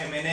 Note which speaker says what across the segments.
Speaker 1: MNA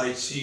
Speaker 2: RHC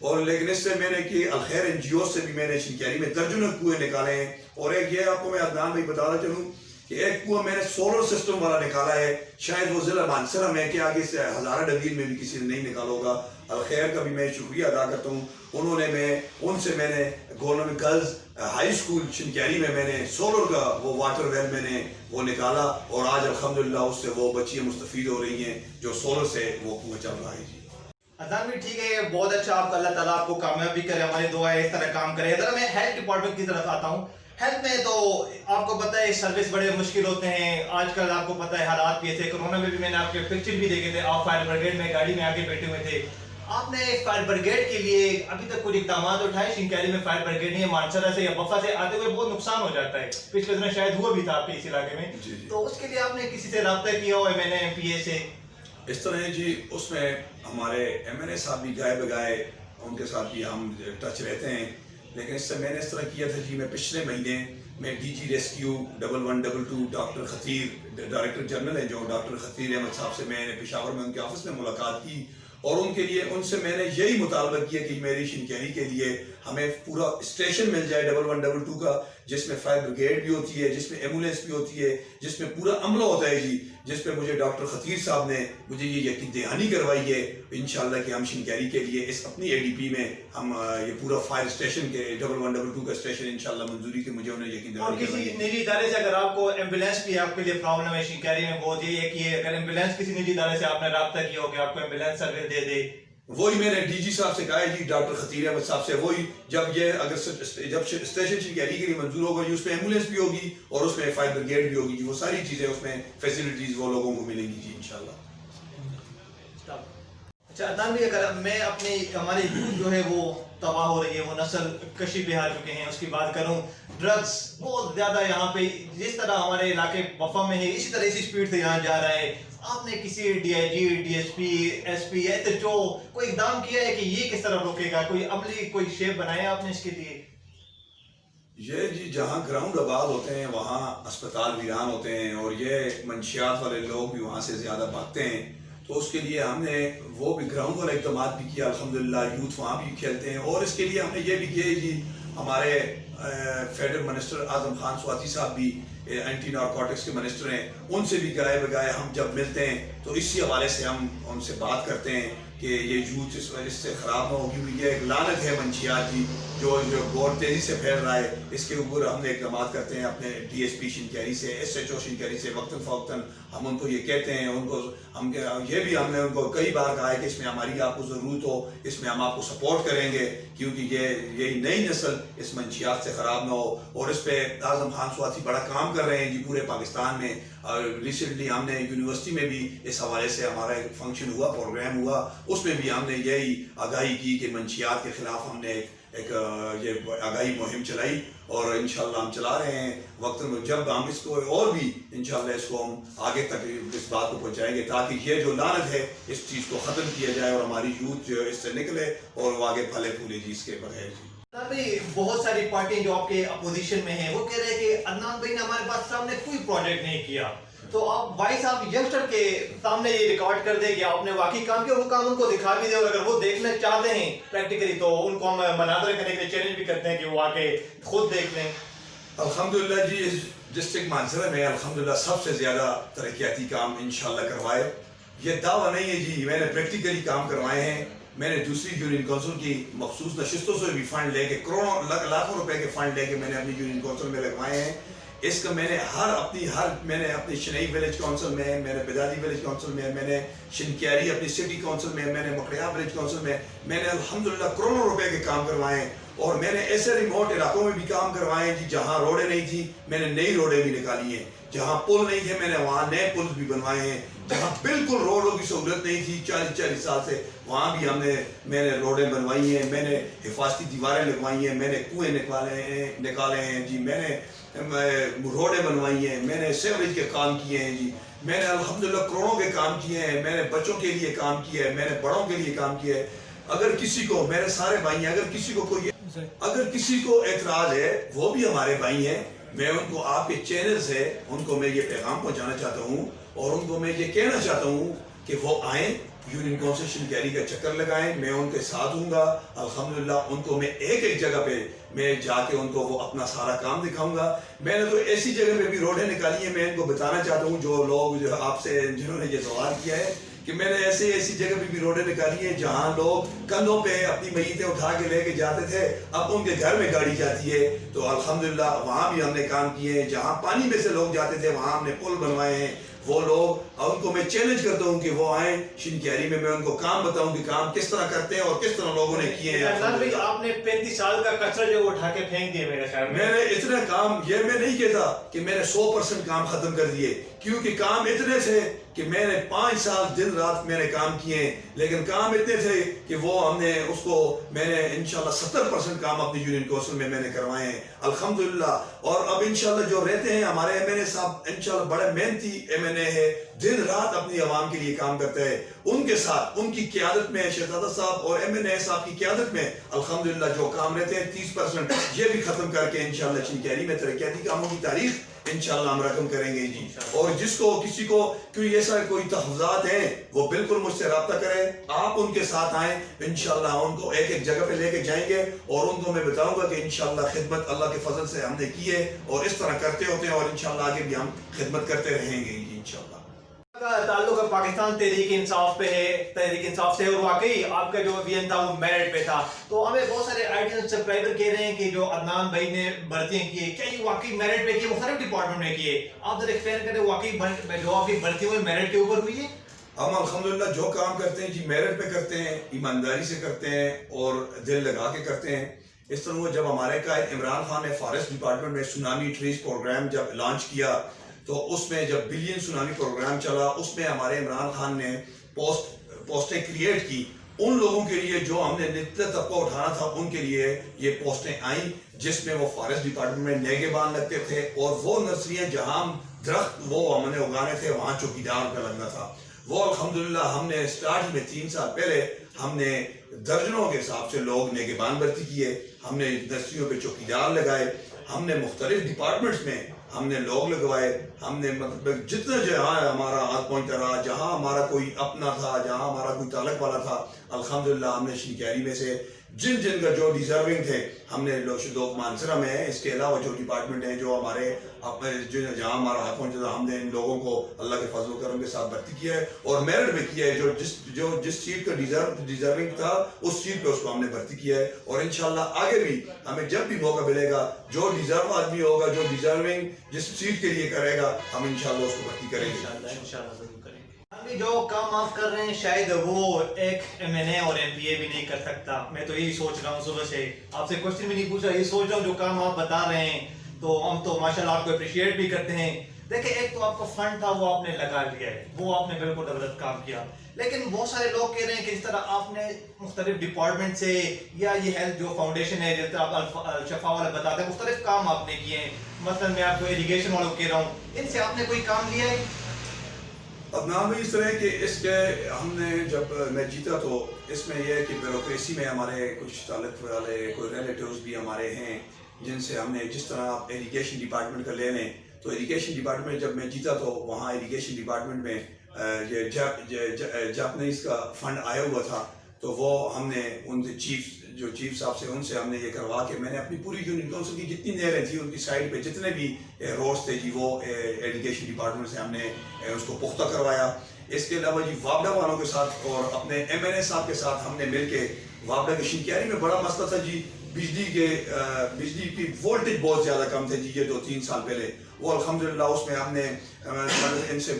Speaker 2: اور لیکن اس سے میں نے کہ الخیر این جی او سے بھی میں نے شنکیری میں درجنوں کنویں نکالے ہیں. اور ایک یہ آپ کو میں عدنان بھائی بتانا چلوں کہ ایک کنواں میں نے سولر سسٹم والا نکالا ہے, شاید وہ ضلع مانسرا میں کہ آگے سے ہزارہ ڈویژن میں بھی کسی نے نہیں نکالا ہوگا. الخیر کا بھی میں شکریہ ادا کرتا ہوں, انہوں نے ان سے میں نے گورنمنٹ گرلز ہائی اسکول شنکیری میں نے سولر کا وہ واٹر ویل میں نے وہ نکالا, اور آج الحمدللہ اس سے وہ بچیاں مستفید ہو رہی ہیں جو سولر سے وہ کنواں چل رہا ہے. جی
Speaker 1: عدنان بھی ٹھیک ہے, بہت اچھا, آپ کو اللہ تعالیٰ آپ کو کامیاب بھی کرے, ہماری دعا ہے اس طرح کام کرے. ذرا میں ہیلتھ ڈپارٹمنٹ کی طرف آتا ہوں. ہیلتھ میں تو آپ کو پتہ ہے سروس بڑے مشکل ہوتے ہیں آج کل, آپ کو پتہ ہے حالات بھی تھے, کورونا میں بھی میں نے آپ کے پکچر بھی دیکھے تھے, آپ فائر بریگیڈ میں گاڑی میں آگے بیٹھے ہوئے تھے. آپ نے فائر بریگیڈ کے لیے ابھی تک کچھ اقدامات اٹھائے؟ شنکیری میں فائر بریگیڈ نہیں ہے, مانسرا سے یا بفا سے آتے ہوئے بہت نقصان ہو جاتا ہے, پچھلے دن شاید ہوا بھی تھا آپ کے اس علاقے میں, تو اس کے لیے آپ نے کسی سے رابطہ کیا ہو, میں نے ایم پی اے سے؟
Speaker 2: اس طرح ہے جی, اس میں ہمارے ایم این اے صاحب بھی گائے بگائے, ان کے ساتھ بھی ہم ٹچ رہتے ہیں. لیکن اس سے میں نے اس طرح کیا تھا جی, میں پچھلے مہینے میں D G rescue 1112 doctor Khatir director general ہیں جو ڈاکٹر خطیر احمد صاحب سے میں نے پشاور میں ان کے آفس میں ملاقات کی, اور ان کے لیے ان سے میں نے یہی مطالبہ کیا کہ میری شنکیری کے لیے ہمیں پورا اسٹیشن مل جائے 1112 کا, جس میں فائر بریگیڈ بھی ہوتی ہے, جس میں ایمبولینس بھی ہوتی ہے, جس میں پورا عملہ ہوتا ہے جی, جس پہ مجھے ڈاکٹر خطیر صاحب نے مجھے یہ یقین دہانی کروائی ہے انشاءاللہ کہ ہم شنکیری کے لیے اس اپنی اے ڈی پی میں ہم یہ پورا فائر اسٹیشن کے 1112 کا اسٹیشن انشاءاللہ منظوری کے مجھے انہیں یقین
Speaker 1: اور
Speaker 2: دہانی
Speaker 1: کسی
Speaker 2: کروائی ہے.
Speaker 1: نجی ادارے سے اگر آپ کو ایمبولینس بھی آپ کے لیے پرابلم ہے شنکیری میں بہت, یہ ہے کہ اگر ایمبولینس کسی نجی ادارے سے آپ نے رابطہ کیا ہو کہ آپ کو ایمبولینس سروس دے دے,
Speaker 2: وہی میں نے ڈی جی صاحب سے کہا ہے جی, ڈاکٹر خطیر احمد صاحب سے, وہی جب یہ اگر جب اسٹیشن شنکیری کے لیے منظور ہوگا جی, اس میں ایمبولینس بھی ہوگی اور اس میں فائر بریگیڈ بھی ہوگی جی, وہ ساری چیزیں اس میں فیسلٹیز وہ لوگوں کو ملیں گی جی انشاءاللہ.
Speaker 1: اچھا عدنان بھی, اگر میں اپنی ہماری یوتھ جو ہے وہ تباہ ہو رہی ہے, وہ نسل کشی پہ آ چکے ہیں, اس کی بات کروں, ڈرگز بہت زیادہ یہاں پہ جس طرح ہمارے علاقے بفا میں ہے اسی طرح اسی سپیڈ سے یہاں جا رہا ہے. آپ نے کسی D I G, D S P, S P, S H O کوئی اقدام کیا ہے کہ یہ کس طرح روکے گا, کوئی عملی کوئی شیپ بنایا آپ نے اس کے لیے؟
Speaker 2: یہ جی جہاں گراؤنڈ آباد ہوتے ہیں وہاں اسپتال ویران ہوتے ہیں, اور یہ منشیات والے لوگ بھی وہاں سے زیادہ بھاگتے ہیں, تو اس کے لیے ہم نے وہ بھی گراؤنڈ والے اقدامات بھی کیا الحمدللہ, یوتھ وہاں بھی کھیلتے ہیں. اور اس کے لیے ہم نے یہ بھی کیا جی, ہمارے فیڈرل منسٹر اعظم خان سواتی صاحب بھی اینٹی نارکوٹکس کے منسٹر ہیں, ان سے بھی گائے بگائے ہم جب ملتے ہیں تو اسی حوالے سے ہم ان سے بات کرتے ہیں کہ یہ یوتھ اس وجہ سے خراب نہ ہوگی, یہ ایک لعنت ہے منشیات جی جو بہت تیزی سے پھیل رہا ہے, اس کے اوپر ہم نے اقدامات کرتے ہیں اپنے ڈی ایس پی شنکیری سے, ایس ایچ او شنکیری سے, وقتاً فوقتاً ہم ان کو یہ کہتے ہیں, ان کو ہم یہ ہم نے ان کو کئی بار کہا ہے کہ اس میں ہماری آپ کو ضرورت ہو, اس میں ہم آپ کو سپورٹ کریں گے, کیونکہ یہی نئی نسل اس منشیات سے خراب نہ ہو. اور اس پہ اعظم خان سواتی بڑا کام کر رہے ہیں جی پورے پاکستان میں, اور ریسنٹلی ہم نے یونیورسٹی میں بھی اس حوالے سے ہمارا ایک فنکشن ہوا, پروگرام ہوا, اس میں بھی ہم نے یہی آگاہی کی کہ منشیات کے خلاف ہم نے ایک یہ آگاہی مہم چلائی, اور انشاءاللہ ہم چلا رہے ہیں. وقت میں جب ہم اس کو اور بھی انشاءاللہ اس کو ہم آگے تک اس بات کو پہنچائیں گے تاکہ یہ جو لعنت ہے اس چیز کو ختم کیا جائے اور ہماری یوتھ جو اس سے نکلے اور وہ آگے پھلے پھولے جی اس کے بغیر جی.
Speaker 1: بھائی بہت ساری پارٹیاں جو آپ کے اپوزیشن میں ہیں وہ کہہ رہے ہیں کہ عدنان بھائی نے ہمارے پاس سامنے کوئی پروجیکٹ نہیں کیا, تو آپ بھائی صاحب ینگسٹر کے سامنے یہ ریکارڈ کر دیں کہ آپ نے واقعی کام کیا, وہ کام ان کو دکھا بھی دے, اور اگر وہ دیکھنا چاہتے ہیں پریکٹیکلی تو ان کو ہم مناظرے کرنے کے لیے چیلنج بھی کرتے ہیں کہ وہ آ کے خود دیکھ لیں.
Speaker 2: الحمدللہ جی ڈسٹرکٹ مانسرا میں الحمدللہ سب سے زیادہ ترقیاتی کام انشاءاللہ کروائے. یہ دعویٰ نہیں ہے جی, میں نے پریکٹیکلی کام کروائے ہیں. میں نے دوسری یونین کونسل کی مخصوص نشستوں سے بھی فنڈ لے کے کروڑوں لاکھوں روپے کے فنڈ لے کے میں نے اپنی یونین کونسل میں لگوائے ہیں. اس کا میں نے اپنی شنئی ویلیج کونسل میں, میں نے بیدادی ویلیج کونسل میں نے شنکیری اپنی سٹی کونسل میں نے مکڑیا ویلیج کونسل میں نے الحمدللہ کروڑوں روپے کے کام کروائے ہیں. اور میں نے ایسے ریموٹ علاقوں میں بھی کام کروائے ہیں جی جہاں روڈیں نہیں تھی میں نے نئی روڈیں بھی نکالی ہیں, جہاں پل نہیں تھے میں نے وہاں نئے پل بھی بنوائے ہیں, جہاں بالکل روڈوں کی سہولت نہیں تھی 40 سال سے وہاں بھی میں نے روڈیں بنوائی ہیں, میں نے حفاظتی دیواریں لگوائی ہیں, میں نے کنویں نکالے ہیں جی, میں نے روڈیں بنوائی ہیں, میں نے سیوریج کے کام کیے ہیں جی, میں نے الحمدللہ کروڑوں کے کام کیے ہیں, میں نے بچوں کے لیے کام کیا ہے, میں نے بڑوں کے لیے کام کیا ہے. اگر کسی کو, میرے سارے بھائی ہیں, اگر کسی کو اعتراض ہے وہ بھی ہمارے بھائی ہیں, میں ان کو آپ کے چینل سے ان کو میں یہ پیغام پہنچانا چاہتا ہوں اور ان کو میں یہ کہنا چاہتا ہوں کہ وہ آئیں یونین کونسل شنکیری کا چکر لگائیں, میں ان کے ساتھ ہوں گا الحمدللہ. ان کو میں ایک ایک جگہ پہ میں جا کے ان کو وہ اپنا سارا کام دکھاؤں گا. میں نے تو ایسی جگہ پہ بھی روڈیں نکالی ہیں, میں ان کو بتانا چاہتا ہوں جو لوگ جو آپ سے جنہوں نے یہ سوال کیا ہے کہ میں نے ایسی جگہ پہ بھی روڈیں نکالی ہیں جہاں لوگ کندھوں پہ اپنی میتیں اٹھا کے لے کے جاتے تھے, اب ان کے گھر میں گاڑی جاتی ہے. تو الحمدللہ وہاں بھی ہم نے کام کیے ہیں. جہاں پانی میں سے لوگ جاتے تھے وہاں ہم نے پل بنوائے ہیں. وہ لوگ, اور ان کو میں چیلنج کرتا ہوں کہ وہ آئیں شنکیری میں ان کو کام بتاؤں کہ کام کس طرح کرتے ہیں اور کس طرح لوگوں نے کیے ہیں.
Speaker 1: آپ نے 35 سال کا کچرا جو اٹھا کے پھینک دیے میرے خیال
Speaker 2: میں نے اتنا کام, یہ میں نہیں کہتا کہ میں نے 100% کام ختم کر دیے, کیونکہ کام اتنے تھے کہ میں نے 5 سال دن رات میں نے کام کیے ہیں, لیکن کام اتنے تھے کہ وہ ہم نے اس کو میں نے انشاءاللہ 70% کام اپنی یونین کونسل میں نے کروائے ہیں الحمدللہ. اور اب انشاءاللہ جو رہتے ہیں ہمارے ایم این اے صاحب انشاءاللہ بڑے محنتی ایم این اے ہے, دن رات اپنی عوام کے لیے کام کرتے ہیں. ان کے ساتھ ان کی قیادت میں شہزادہ صاحب اور ایم این اے صاحب کی قیادت میں الحمدللہ جو کام رہتے ہیں 30% یہ بھی ختم کر کے انشاءاللہ شنکیری میں ترقیاتی کاموں کی تاریخ انشاءاللہ ہم رقم کریں گے جی. اور جس کو کسی کو کوئی ایسا کوئی تحفظات ہیں وہ بالکل مجھ سے رابطہ کریں, آپ ان کے ساتھ آئیں, انشاءاللہ ان کو ایک ایک جگہ پہ لے کے جائیں گے اور ان کو میں بتاؤں گا کہ انشاءاللہ خدمت اللہ کے فضل سے ہم نے کی ہے اور اس طرح کرتے ہوتے ہیں اور انشاءاللہ آگے بھی ہم خدمت کرتے رہیں گے جی انشاءاللہ.
Speaker 1: تعلق پاکستان تحریک انصاف پہ ہے, تحریک انصاف سے, اور واقعی آپ کا جو وین تھا وہ میرٹ پہ تھا. تو ہمیں بہت سارے آئیڈیل سبسکرائبر کہہ رہے ہیں کہ جو عدنان بھائی نے بھرتیاں کی کیا یہ واقعی میرٹ پہ کی, مختلف ڈپارٹمنٹ میں کیے, آپ ذرا ایکسپلین کریں واقعی جو آپ کی بھرتی ہوئی میرٹ کے اوپر ہوئی ہے؟
Speaker 2: ہم الحمدللہ جو کام کرتے ہیں جی میرٹ پہ کرتے ہیں, ایمانداری سے کرتے ہیں اور دل لگا کے کرتے ہیں. اس طرح وہ جب ہمارے قائد عمران خان نے فارسٹ ڈپارٹمنٹ میں سونامی ٹریز پروگرام جب لانچ کیا تو اس میں جب بلین سونامی پروگرام چلا اس میں ہمارے عمران خان نے پوسٹیں کریٹ کی ان لوگوں کے لیے جو ہم نے نچلے طبقہ اٹھانا تھا, ان کے لیے یہ پوسٹیں آئیں جس میں وہ فارسٹ ڈپارٹمنٹ میں نگہبان لگتے تھے اور وہ نرسریاں جہاں درخت وہ ہم نے اگانے تھے وہاں چوکیدار کا لگنا تھا. وہ الحمدللہ ہم نے اسٹارٹ میں 3 سال پہلے ہم نے درجنوں کے حساب سے لوگ نگہبان بھرتی کیے, ہم نے نرسریوں پہ چوکیدار لگائے, ہم نے مختلف ڈپارٹمنٹس میں ہم نے لوگ لگوائے, ہم نے مطلب جتنا جہاں ہمارا ہاتھ پہنچتا رہا, جہاں ہمارا کوئی اپنا تھا, جہاں ہمارا کوئی تعلق والا تھا, الحمدللہ ہم نے شنکیری میں سے جن کا جو ڈیزرونگ تھے ہم نے لوگ مانسرہ میں ہیں, اس کے علاوہ جو ڈپارٹمنٹ ہیں جو ہمارے جہاں ہمارا ہاتھ پہنچا تھا ہم نے ان لوگوں کو اللہ کے فضل و کرم کے ساتھ بھرتی کیا ہے اور میرٹ میں کیا ہے. جو جس سیٹ کا ڈیزرونگ تھا اس سیٹ پہ اس کو ہم نے بھرتی کیا ہے اور انشاءاللہ آگے بھی ہمیں جب بھی موقع ملے گا جو ڈیزرو آدمی ہوگا, جو ڈیزرونگ جس سیٹ کے لیے کرے گا, ہم انشاءاللہ اس کو بھرتی کریں گے.
Speaker 1: انشاءاللہ ضرور کریں گے. جو کام آپ کر رہے ہیں شاید وہ ایک ایم این اے اور ایم پی اے بھی نہیں کر سکتا. میں تو یہی سوچ رہا ہوں, صبح سے آپ سے کوشچن بھی نہیں پوچھ رہا, یہ سوچ رہا ہوں جو کام آپ بتا رہے ہیں تو ہم تو ماشاءاللہ آپ کو اپریشیٹ بھی کرتے ہیں. دیکھیں ایک تو آپ کا فنڈ تھا وہ آپ نے لگا لیا ہے, وہ آپ نے بالکل غلط کام کیا, لیکن بہت سارے لوگ کہہ رہے ہیں کہ جس طرح آپ نے مختلف ڈپارٹمنٹ سے یا یہ ہیلتھ جو فاؤنڈیشن ہے جس طرح آپ الشفا والے بتاتے ہیں مختلف کام آپ نے کیے ہیں. مثلا میں آپ کو ایریگیشن والوں کو کہہ رہا ہوں, ان سے آپ نے کوئی کام لیا ہے؟
Speaker 2: عدنان بھائی اس طرح ہے کہ اس کے ہم نے جب میں جیتا تو اس میں یہ ہے کہ بیوروکریسی میں ہمارے کچھ تعلق والے کوئی ریلیٹیوز بھی ہمارے ہیں جن سے ہم نے جس طرح آپ ایریگیشن ڈپارٹمنٹ کا لے لیں تو ایریگیشن ڈپارٹمنٹ جب میں جیتا تو وہاں ایریگیشن ڈپارٹمنٹ میں یہ جاپنیز کا فنڈ آیا ہوا تھا تو وہ ہم نے ان سے چیف صاحب سے ان سے ہم نے یہ کروا کے میں نے اپنی پوری یونین کونسل کی جتنی نہریں تھیں ان کی سائڈ پہ جتنے بھی روڈس تھے جی وہ ایریگیشن ڈپارٹمنٹ سے ہم نے اس کو پختہ کروایا. اس کے علاوہ جی وابڈا والوں کے ساتھ اور اپنے ایم این اے صاحب کے ساتھ ہم نے مل کے وابڈا کے شنکیری میں بڑا مسئلہ تھا جی, بجلی کی وولٹیج بہت زیادہ کم تھے جی یہ 2-3 سال پہلے, وہ الحمدللہ اس میں ہم نے ان سے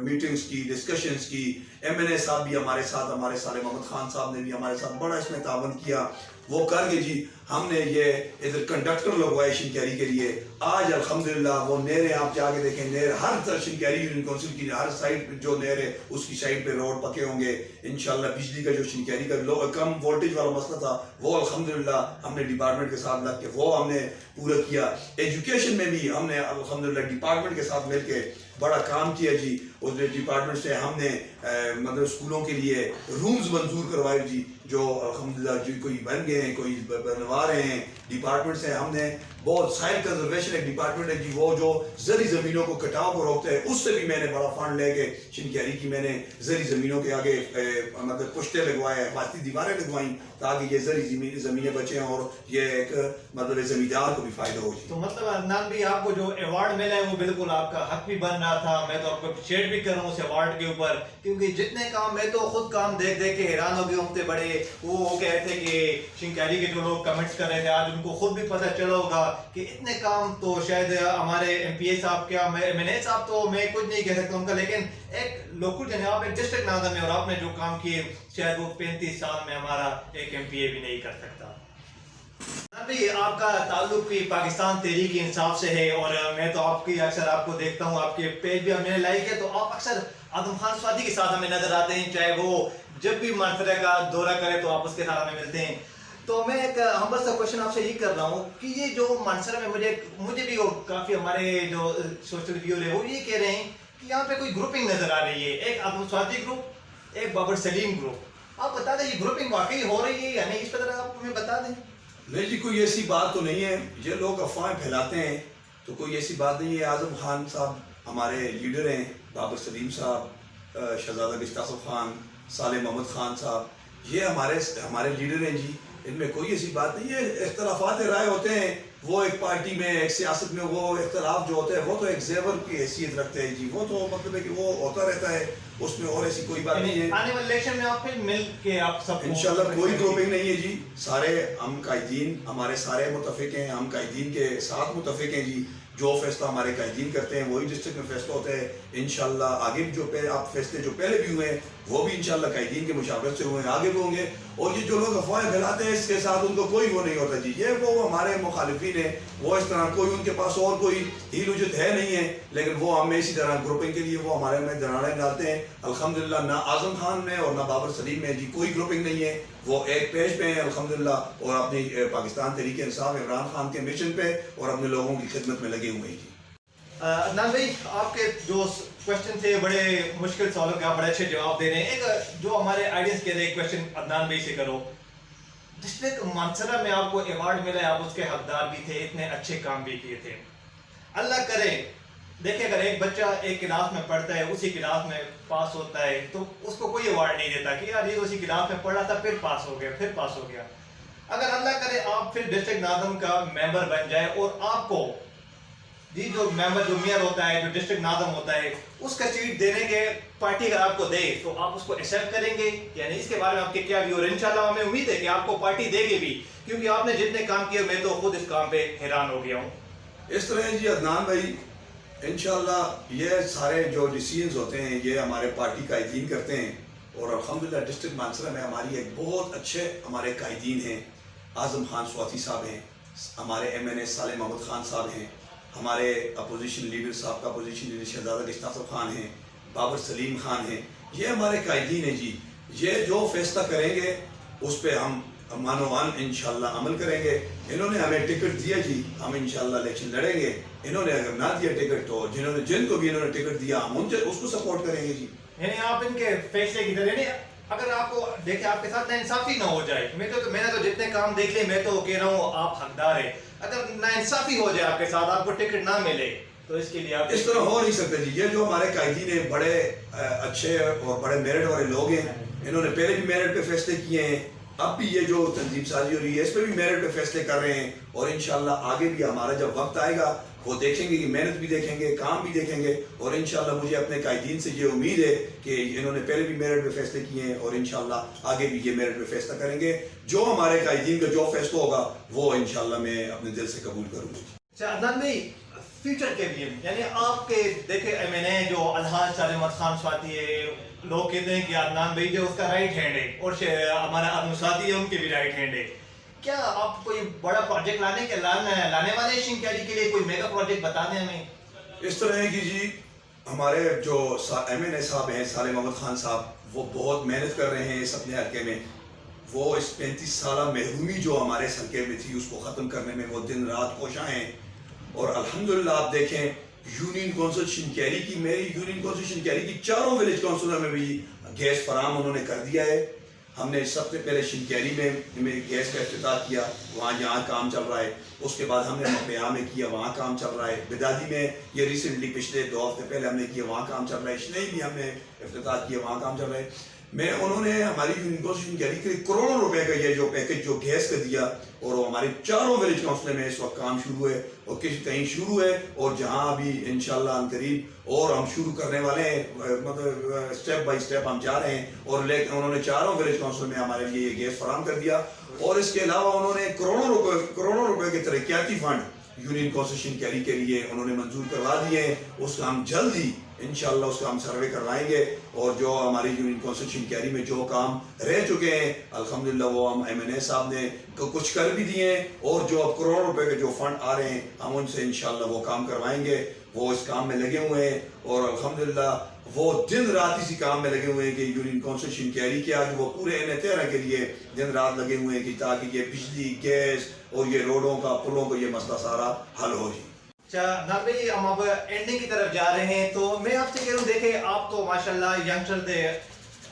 Speaker 2: میٹنگز کی, ڈسکشنز کی. ایم این اے صاحب بھی ہمارے ساتھ, ہمارے صالح محمد خان صاحب نے بھی ہمارے ساتھ بڑا اس میں تعاون کیا. وہ کر کے جی ہم نے یہ ادھر کنڈکٹر لگوائے شنکیری کے لیے. آج الحمدللہ وہ نہریں آپ جا کے دیکھیں, نہر ہر طرح شنکیری یونین کونسل کی ہر سائڈ جو نہر ہے اس کی سائڈ پہ روڈ پکے ہوں گے انشاءاللہ. بجلی کا جو شنکیری کا کم وولٹیج والا مسئلہ تھا وہ الحمدللہ ہم نے ڈپارٹمنٹ کے ساتھ لگ کے وہ ہم نے پورا کیا. ایجوکیشن میں بھی ہم نے الحمدللہ ڈپارٹمنٹ کے ساتھ مل کے بڑا کام کیا جی. اس ڈپارٹمنٹ سے ہم نے مطلب اسکولوں کے لیے رومز منظور کروائے جی. جو الحمدللہ جو کوئی بن گئے ہیں، کوئی بنوا رہے ہیں، ڈپارٹمنٹس ہیں. ہم نے بہت سائل کنزرویشن ایک ڈپارٹمنٹ ہے جی، وہ جو زرعی زمینوں کو کٹاؤ کو روکتا ہے، اس سے بھی میں نے بڑا فنڈ لے کے شنکیاری کی میں نے زرعی زمینوں کے آگے مطلب پشتے لگوائے، حفاظتی دیواریں لگوائیں تاکہ یہ زرعی زمینیں بچیں اور یہ ایک مطلب زمیندار کو بھی فائدہ ہو جی.
Speaker 1: تو مطلب عدنان بھی آپ کو جو ایوارڈ ملا ہے وہ بالکل آپ کا حق بھی بن رہا تھا. میں تو آپ کو اپریشیٹ بھی کر رہا ہوں اس ایوارڈ کے اوپر، کیونکہ جتنے کام میں تو خود کام دیکھ دیکھ کے حیران ہو گئے ہوں. بڑے وہ کہتے تھے کہ شنکیاری کے جو لوگ کمنٹس کر رہے تھے آج ان کو خود بھی پتہ چلا ہوگا کہ اتنے کام تو شاید ہمارے ایم پی اے صاحب کیا ایم این اے صاحب تو میں کچھ نہیں کہہ سکتا ان کا، لیکن ایک لوکل جناب ایک ڈسٹرکٹ ناظم ہے اور آپ نے جو کام کیے شاید وہ 35 سال میں ہمارا ایک ایم پی اے بھی نہیں کر سکتا. ابھی آپ کا تعلق بھی پاکستان تحریک انصاف سے ہے اور میں تو آپ کی اکثر آپ کو دیکھتا ہوں، آپ کے پیج بھی ہم نے لائک ہے، تو آپ اکثر اعظم خان سوادی کے ساتھ ہمیں نظر آتے ہیں، چاہے وہ جب بھی منصرہ کا دورہ کرے تو آپ اس کے ساتھ ہمیں ملتے ہیں. تو میں ایک ہمبل سا کوشچن آپ سے یہ کر رہا ہوں کہ یہ جو منصرہ میں مجھے بھی کافی ہمارے جو سوشل ویور ہے وہ یہ کہہ رہے ہیں کہ یہاں پہ کوئی گروپنگ نظر آ رہی ہے، ایک اعظم سوادی گروپ، ایک بابر سلیم گروپ. آپ بتا دیں یہ گروپنگ واقعی ہو رہی ہے یا نہیں، اس پر ذرا آپ ہمیں بتا دیں.
Speaker 2: نہیں جی، کوئی ایسی بات تو نہیں ہے. یہ لوگ افواہیں پھیلاتے ہیں تو کوئی ایسی بات نہیں ہے. اعظم خان صاحب ہمارے لیڈر ہیں، بابر سلیم صاحب، شہزادہ گشتاسف خان، صالح محمد خان صاحب، یہ ہمارے لیڈر ہیں جی. ان میں کوئی ایسی بات نہیں ہے. اختلافات رائے ہوتے ہیں، وہ ایک پارٹی میں ایک سیاست میں وہ اختلاف جو ہوتا ہے وہ تو ایک زیور کی حیثیت رکھتے ہیں جی، وہ تو مطلب ہے کہ وہ ہوتا رہتا ہے، اس میں اور ایسی کوئی بات نہیں ہے.
Speaker 1: آنے والے الیکشن میں آپ پھر مل کے آپ سب
Speaker 2: انشاءاللہ کوئی گروپنگ نہیں ہے جی. سارے ہم قائدین ہمارے سارے متفق ہیں، ہم قائدین کے ساتھ متفق ہیں جی. جو فیصلہ ہمارے قائدین کرتے ہیں وہی ڈسٹرکٹ میں فیصلہ ہوتا ہے. انشاءاللہ آگے بھی جو آپ فیصلے جو پہلے بھی ہوئے ہیں وہ بھی انشاءاللہ قائدین کے مشاورت سے ہوئے ہیں، آگے بھی ہوں گے. اور یہ جو لوگ افواہیں پھیلاتے ہیں اس کے ساتھ ان کو کوئی وہ نہیں ہوتا جی. یہ وہ ہمارے مخالفین ہیں، وہ اس طرح کوئی ان کے پاس اور کوئی ہیل وجود ہے نہیں ہے، لیکن وہ ہمیں اسی طرح گروپنگ کے لیے وہ ہمارے میں دراڑیں ڈالتے ہیں. الحمدللہ نہ اعظم خان میں اور نہ بابر سلیم میں جی کوئی گروپنگ نہیں ہے. وہ ایک پیج پہ ہیں الحمدللہ اور اپنی پاکستان تحریک انصاف عمران خان کے مشن پہ اور اپنے لوگوں کی خدمت میں لگے ہوئے ہیں جی.
Speaker 1: عدنان بھائی آپ کے جو کوشچن تھے بڑے مشکل سوالوں کے آپ بڑے اچھے جواب دے رہے ہیں. ایک جو ہمارے آئیڈینس کے لیے کوشچن عدنان بھائی سے کرو، ڈسٹرکٹ مانسرہ میں آپ کو ایوارڈ ملا ہے، آپ اس کے حقدار بھی تھے، اتنے اچھے کام بھی کیے تھے. اللہ کرے دیکھیں اگر ایک بچہ ایک کلاس میں پڑھتا ہے، اسی کلاس میں پاس ہوتا ہے تو اس کو کوئی ایوارڈ نہیں دیتا کہ یار یہ اسی کلاس میں پڑھا تھا پھر پاس ہو گیا پھر پاس ہو گیا. اگر اللہ کرے آپ پھر ڈسٹرکٹ ناظم کا ممبر بن جائے اور آپ کو جی جو ممبر جو میئر ہوتا ہے جو ڈسٹرکٹ ناظم ہوتا ہے اس کا سیٹ دینے کے پارٹی اگر آپ کو دے تو آپ اس کو ایکسیپٹ کریں گے؟ یعنی اس کے بارے میں آپ کے کیا بھی، اور انشاءاللہ ہمیں امید ہے کہ آپ کو پارٹی دے گی بھی، کیونکہ آپ نے جتنے کام کیے میں تو خود اس کام پہ حیران ہو گیا ہوں.
Speaker 2: اس طرح جی عدنان بھائی انشاءاللہ یہ سارے جو ڈیسیجنز ہوتے ہیں یہ ہمارے پارٹی قائدین کرتے ہیں. اور الحمدللہ ڈسٹرکٹ مانسرہ میں ہماری ایک بہت اچھے ہمارے قائدین ہیں. اعظم خان سواتی صاحب ہیں، ہمارے ایم این اے صالح محمد خان صاحب ہیں، ہمارے اپوزیشن لیڈر صاحب کا اپوزیشن لیڈر شہزادہ گشتاسف خان ہیں، بابر سلیم خان ہیں. یہ ہمارے قائدین ہیں جی. یہ جو فیصلہ کریں گے اس پہ ہم مانوان انشاءاللہ عمل کریں گے. انہوں نے ہمیں ٹکٹ دیا جی، ہم انشاءاللہ الیکشن لڑیں گے. انہوں نے اگر نہ دیا ٹکٹ تو جن کو بھی انہوں نے ٹکٹ دیا ہم اس کو سپورٹ کریں گے جی.
Speaker 1: یعنی آپ ان کے فیصلے کی طرح، یعنی اگر آپ کو دیکھیں آپ کے ساتھ ناانصافی نہ ہو جائے، میں نے تو جتنے کام دیکھ لے میں تو کہہ رہا ہوں آپ حقدار ہیں. اگر ناانصافی ہو جائے آپ کے ساتھ، آپ کو ٹکٹ نہ ملے تو اس کے لیے آپ
Speaker 2: اس طرح ہو نہیں سکتا جی. یہ جو ہمارے قائدین ہیں بڑے اچھے اور بڑے میرٹ والے لوگ ہیں. انہوں نے پہلے بھی میرٹ پہ فیصلے کیے ہیں، اب بھی یہ جو تنظیم سازی ہو رہی ہے اس پہ بھی میرٹ پہ فیصلے کر رہے ہیں. اور انشاءاللہ آگے بھی ہمارا جب وقت آئے گا وہ دیکھیں گے کہ محنت بھی دیکھیں گے، کام بھی دیکھیں گے. اور انشاءاللہ مجھے اپنے قائدین سے یہ امید ہے کہ انہوں نے پہلے بھی میرٹ پہ فیصلے کیے ہیں اور انشاءاللہ آگے بھی یہ میرٹ پہ فیصلہ کریں گے. جو ہمارے قائدین کا جو فیصلہ ہوگا وہ انشاءاللہ میں اپنے دل سے قبول کروں گا.
Speaker 1: اچھا عدنان بھائی فیوچر کے لیے یعنی آپ کے دیکھیں ایم این اے جو الحاج صالح محمد خان سواتی ہے، لوگ کہتے ہیں کہ عدنان بھائی جو اس کا رائٹ ہینڈ ہے اور ہمارا اعظم سواتی ہے ان کے بھی رائٹ ہینڈ ہے. کیا آپ کوئی بڑا پروجیکٹ لانے والے شنکیاری کے لیے کوئی میگا پروجیکٹ بتا دیں ہمیں؟
Speaker 2: اس طرح ہے کہ جی ہمارے جو ایم این اے صاحب ہیں صالح محمد خان صاحب وہ بہت محنت کر رہے ہیں اس اپنے حلقے میں. وہ اس 35 سالہ محرومی جو ہمارے اس حلقے میں تھی اس کو ختم کرنے میں وہ دن رات کوشاں ہیں. اور الحمدللہ آپ دیکھیں یونین کونسل شنکیاری کی، میری یونین کونسل شنکیاری کی چاروں ولیج کونسلوں میں بھی گیس فراہم انہوں نے کر دیا ہے. ہم نے سب سے پہلے شنکیری میں گیس کا افتتاح کیا، وہاں جہاں کام چل رہا ہے. اس کے بعد ہم نے مپیا میں کیا، وہاں کام چل رہا ہے. بدادی میں یہ ریسنٹلی پچھلے 2 ہفتے پہلے ہم نے کیا، وہاں کام چل رہا ہے. شنئی بھی ہم نے افتتاح کیا، وہاں کام چل رہا ہے. انہوں نے ہماری شنکیری کے کروڑوں روپے کا یہ جو پیکج جو گیس کا دیا، اور وہ ہمارے چاروں ولیج کاؤنسل میں اس وقت کام شروع ہے، اور کہیں شروع ہے، اور جہاں ابھی انشاءاللہ ان قریب اور ہم شروع کرنے والے ہیں. مطلب اسٹیپ بائی اسٹیپ ہم جا رہے ہیں. اور انہوں نے چاروں ولیج کاؤنسل میں ہمارے لیے یہ گیس فراہم کر دیا. اور اس کے علاوہ انہوں نے کروڑوں روپے کے ترقیاتی فنڈ یونین کونسل شنکیری کے لیے انہوں نے منظور کروا دیے ہیں. اس کا ہم جلد ہی انشاءاللہ اس کا ہم سروے کروائیں گے. اور جو ہماری یونین کونسل شنکیری میں جو کام رہ چکے ہیں الحمدللہ وہ ہم MNA صاحب نے کچھ کر بھی دیے ہیں. اور جو اب کروڑوں روپے کے جو فنڈ آ رہے ہیں ہم ان سے انشاءاللہ وہ کام کروائیں گے. وہ اس کام میں لگے ہوئے ہیں، اور الحمدللہ وہ دن رات اسی کام میں لگے ہوئے ہیں کہ یونین کونسل شنکیری کے آگے وہ پورے NA13 کے لیے دن رات لگے ہوئے ہیں کہ تاکہ یہ بجلی، گیس اور یہ روڈوں کا، پلوں کا یہ مسئلہ سارا حل ہو جائے.
Speaker 1: اچھا نار بھائی، ہم اب اینڈنگ کی طرف جا رہے ہیں، تو میں آپ سے کہہ رہا ہوں، دیکھیں آپ تو ماشاءاللہ ینگسٹر تھے،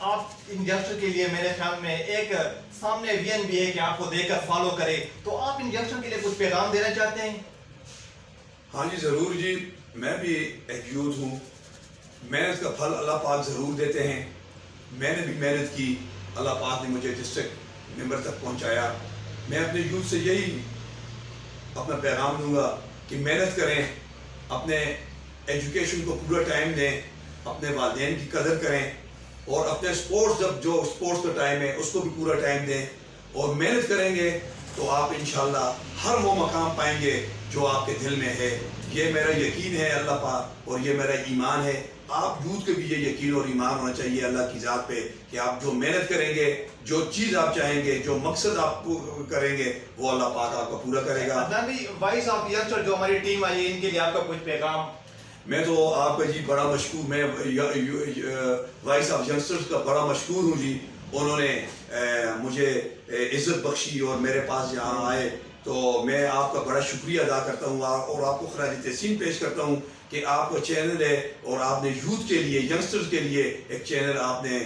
Speaker 1: آپ ان ینگسٹر کے لیے میرے خیال میں ایک سامنے وین بھی ہے کہ آپ کو دیکھ کر فالو کرے، تو آپ ان ینگسٹر کے لیے کچھ پیغام دینا چاہتے ہیں؟
Speaker 2: ہاں جی ضرور جی. میں بھی ایک یوتھ ہوں، محنت کا پھل اللہ پاک ضرور دیتے ہیں. میں نے بھی محنت کی، اللہ پاک نے مجھے ڈسٹرکٹ ممبر تک پہنچایا. میں اپنے یوتھ سے یہی اپنا پیغام دوں گا کہ محنت کریں، اپنے ایجوکیشن کو پورا ٹائم دیں، اپنے والدین کی قدر کریں، اور اپنے سپورٹس جو سپورٹس کا ٹائم ہے اس کو بھی پورا ٹائم دیں. اور محنت کریں گے تو آپ انشاءاللہ ہر وہ مقام پائیں گے جو آپ کے دل میں ہے. یہ میرا یقین ہے اللہ پاک، اور یہ میرا ایمان ہے. آپ یوتھ کے بھی یہ یقین اور ایمان ہونا چاہیے اللہ کی ذات پہ کہ آپ جو محنت کریں گے، جو چیز آپ چاہیں گے، جو مقصد آپ کریں گے، وہ اللہ پاک آپ کا پورا کرے گا.
Speaker 1: عدنان بھائی، وائس آف ینگسٹر جو ہماری ٹیم آئی ہے، ان کے لیے آپ کا کچھ پیغام؟
Speaker 2: میں تو آپ کا جی بڑا مشکور، میں وائس آف ینگسٹرز کا بڑا مشکور ہوں جی. انہوں نے مجھے عزت بخشی اور میرے پاس یہاں آئے، تو میں آپ کا بڑا شکریہ ادا کرتا ہوں، اور آپ کو خراج تحسین پیش کرتا ہوں کہ آپ کا چینل ہے، اور آپ نے یوتھ کے لیے، ینگسٹرز کے لیے ایک چینل آپ نے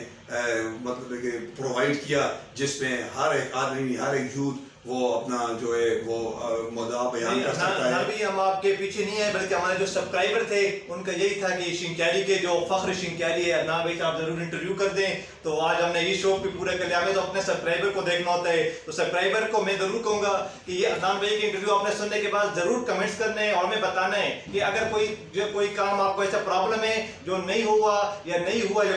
Speaker 2: مطلب کہ پرووائڈ کیا، جس میں ہر ایک آدمی، ہر ایک یوتھ وہ اپنا جو ہے وہ مدعا بیان کر سکتا ہے.
Speaker 1: بھی ہم آپ کے پیچھے نہیں ہیں، بلکہ ہمارے جو سبسکرائبر تھے ان کا یہی تھا کہ شنکیری کے جو فخر شنکیری ہے، عدنان بھائی صاحب ضرور انٹرویو کر دیں. تو آج ہم نے یہ شوق بھی پورا کر لیا. ہمیں تو اپنے سبسکرائبر کو دیکھنا ہوتا ہے، تو سبسکرائبر کو میں ضرور کہوں گا کہ یہ عدنان بھائی کے انٹرویو آپ نے سننے کے بعد ضرور کمنٹس کرنے ہیں، اور ہمیں بتانا ہے کہ اگر کوئی کام آپ کو ایسا پرابلم ہے جو نہیں ہوا یا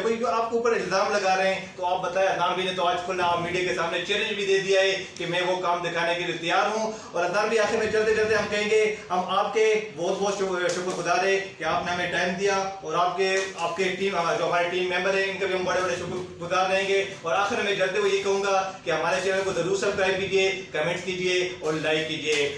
Speaker 1: کوئی جو آپ کو اوپر الزام لگا رہے ہیں، تو آپ بتائیں. عدنان بھائی نے تو آج کھلا میڈیا کے سامنے چیلنج بھی دے دیا ہے کہ میں وہ کام دکھانے کے لیے تیار ہوں. اور عدنان بھی آخر میں چلتے ہم کہیں گے ہم آپ کے بہت شکر گزار ہیں کہ آپ نے ہمیں ٹائم دیا، اور آپ کے ٹیم، جو ہمارے ٹیم ممبر ہیں، ان کا بھی ہم بڑے شکر گزار رہیں گے. اور آخر میں چلتے ہوئے یہ کہوں گا کہ ہمارے چینل کو ضرور سبسکرائب کیجیے، کمنٹس کیجیے اور لائک کیجیے.